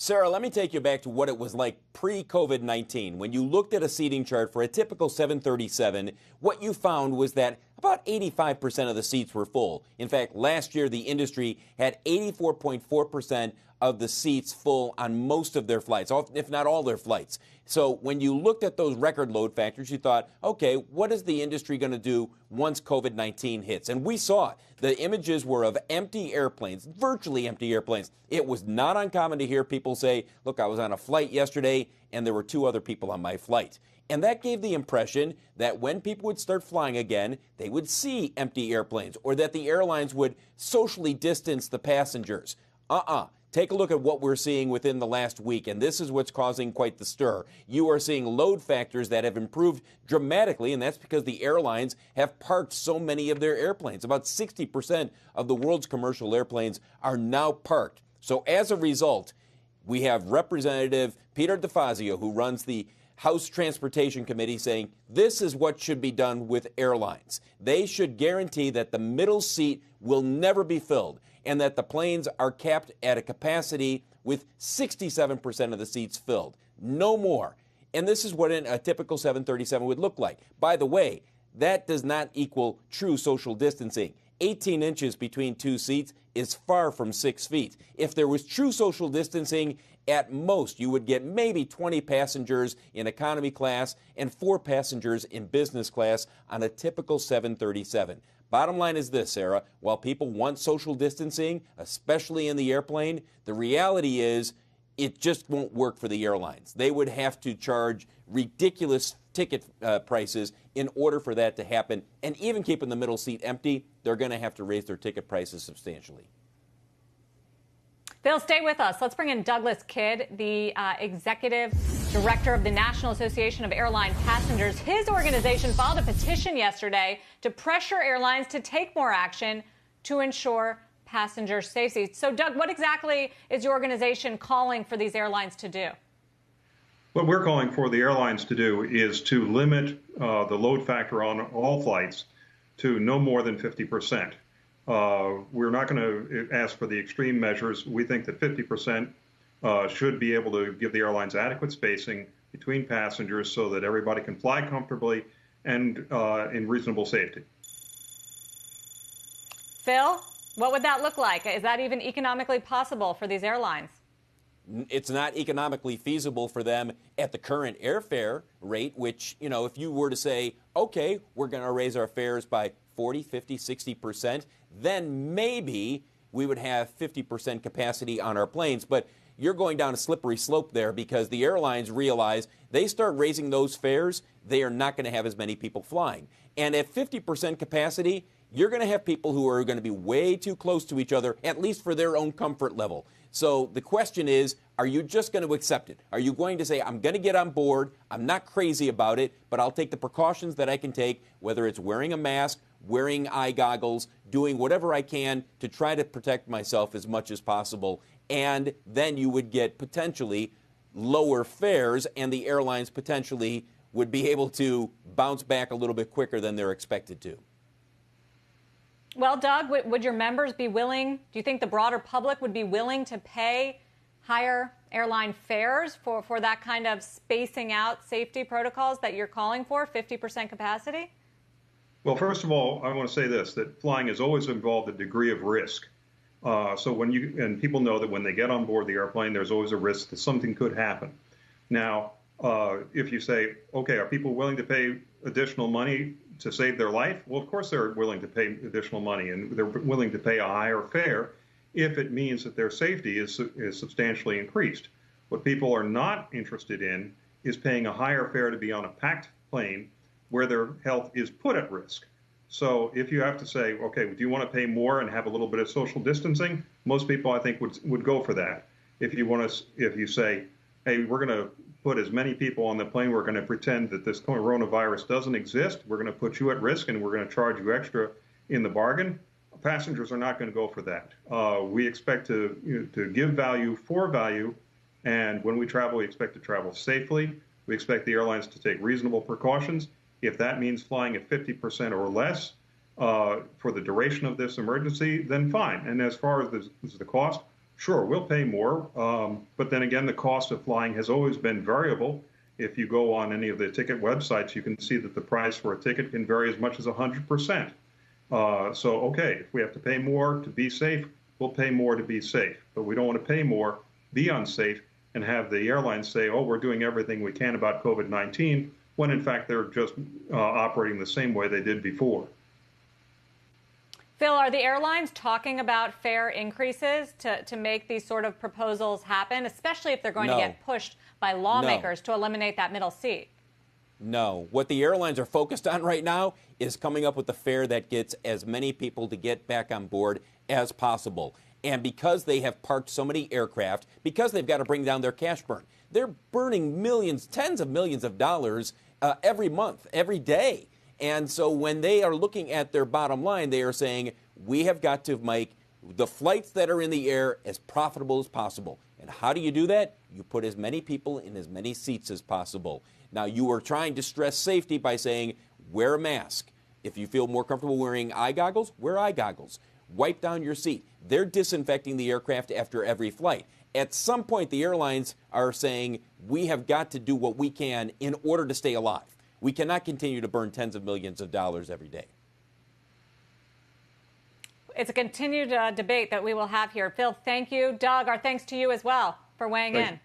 Sarah, let me take you back to what it was like pre-COVID-19. When you looked at a seating chart for a typical 737, what you found was that about 85% of the seats were full. In fact, last year, the industry had 84.4% of the seats full on most of their flights, if not all their flights. So when you looked at those record load factors, you thought, okay, what is the industry going to do once COVID-19 hits? And we saw it. The images were of empty airplanes, virtually empty airplanes. It was not uncommon to hear people say, look, I was on a flight yesterday and there were 2 other people on my flight. And that gave the impression that when people would start flying again, they would see empty airplanes, or that the airlines would socially distance the passengers. Take a look at what we're seeing within the last week, and this is what's causing quite the stir. You are seeing load factors that have improved dramatically, and that's because the airlines have parked so many of their airplanes. About 60% of the world's commercial airplanes are now parked. So as a result, we have Representative Peter DeFazio, who runs the House Transportation Committee, saying this is what should be done with airlines. They should guarantee that the middle seat will never be filled, and that the planes are capped at a capacity with 67% of the seats filled. No more. And this is what a typical 737 would look like. By the way, that does not equal true social distancing. 18 inches between 2 seats is far from 6 feet. If there was true social distancing, at most, you would get maybe 20 passengers in economy class and 4 passengers in business class on a typical 737. Bottom line is this, Sarah. While people want social distancing, especially in the airplane, the reality is it just won't work for the airlines. They would have to charge ridiculous ticket prices in order for that to happen. And even keeping the middle seat empty, they're going to have to raise their ticket prices substantially. Bill, stay with us. Let's bring in Douglas Kidd, the executive director of the National Association of Airline Passengers. His organization filed a petition yesterday to pressure airlines to take more action to ensure passenger safety. So, Doug, what exactly is your organization calling for these airlines to do? What we're calling for the airlines to do is to limit the load factor on all flights to no more than 50%. We're not going to ask for the extreme measures. We think that 50% should be able to give the airlines adequate spacing between passengers so that everybody can fly comfortably and in reasonable safety. Phil, what would that look like? Is that even economically possible for these airlines? It's not economically feasible for them at the current airfare rate, which, you know, if you were to say, okay, we're going to raise our fares by 40, 50, 60%, then maybe we would have 50% capacity on our planes. But you're going down a slippery slope there, because the airlines realize they start raising those fares, they are not going to have as many people flying. And at 50% capacity, you're going to have people who are going to be way too close to each other, at least for their own comfort level. So the question is, are you just going to accept it? Are you going to say, I'm going to get on board, I'm not crazy about it, but I'll take the precautions that I can take, whether it's wearing a mask, wearing eye goggles, doing whatever I can to try to protect myself as much as possible, and then you would get potentially lower fares, and the airlines potentially would be able to bounce back a little bit quicker than they're expected to. Well, Doug, would your members be willing, do you think the broader public would be willing to pay higher airline fares for that kind of spacing out safety protocols that you're calling for, 50% capacity? Well, first of all, I want to say this, that flying has always involved a degree of risk. So when and people know that when they get on board the airplane, there's always a risk that something could happen. Now, if you say, okay, are people willing to pay additional money to save their life? Well, of course they're willing to pay additional money, and they're willing to pay a higher fare if it means that their safety is substantially increased. What people are not interested in is paying a higher fare to be on a packed plane where their health is put at risk. So if you have to say, okay, do you want to pay more and have a little bit of social distancing? Most people, I think, would go for that. If you say, hey, we're going to put as many people on the plane, we're going to pretend that this coronavirus doesn't exist, we're going to put you at risk, and we're going to charge you extra in the bargain, passengers are not going to go for that. We expect to give value for value, and when we travel, we expect to travel safely. We expect the airlines to take reasonable precautions. If that means flying at 50% or less for the duration of this emergency, then fine. And as far as the cost, Sure, we'll pay more, but then again, the cost of flying has always been variable. If you go on any of the ticket websites, you can see that the price for a ticket can vary as much as 100%. So, okay, if we have to pay more to be safe, we'll pay more to be safe. But we don't want to pay more, be unsafe, and have the airlines say, oh, we're doing everything we can about COVID-19, when in fact they're just operating the same way they did before. Phil, are the airlines talking about fare increases to make these sort of proposals happen, especially if they're going to get pushed by lawmakers to eliminate that middle seat? No. What the airlines are focused on right now is coming up with a fare that gets as many people to get back on board as possible. And because they have parked so many aircraft, because they've got to bring down their cash burn, they're burning millions, tens of millions of dollars every month, every day. And so when they are looking at their bottom line, they are saying, we have got to make the flights that are in the air as profitable as possible. And how do you do that? You put as many people in as many seats as possible. Now, you are trying to stress safety by saying, wear a mask. If you feel more comfortable wearing eye goggles, wear eye goggles. Wipe down your seat. They're disinfecting the aircraft after every flight. At some point, the airlines are saying, we have got to do what we can in order to stay alive. We cannot continue to burn tens of millions of dollars every day. It's a continued debate that we will have here. Phil, thank you. Doug, our thanks to you as well for weighing in.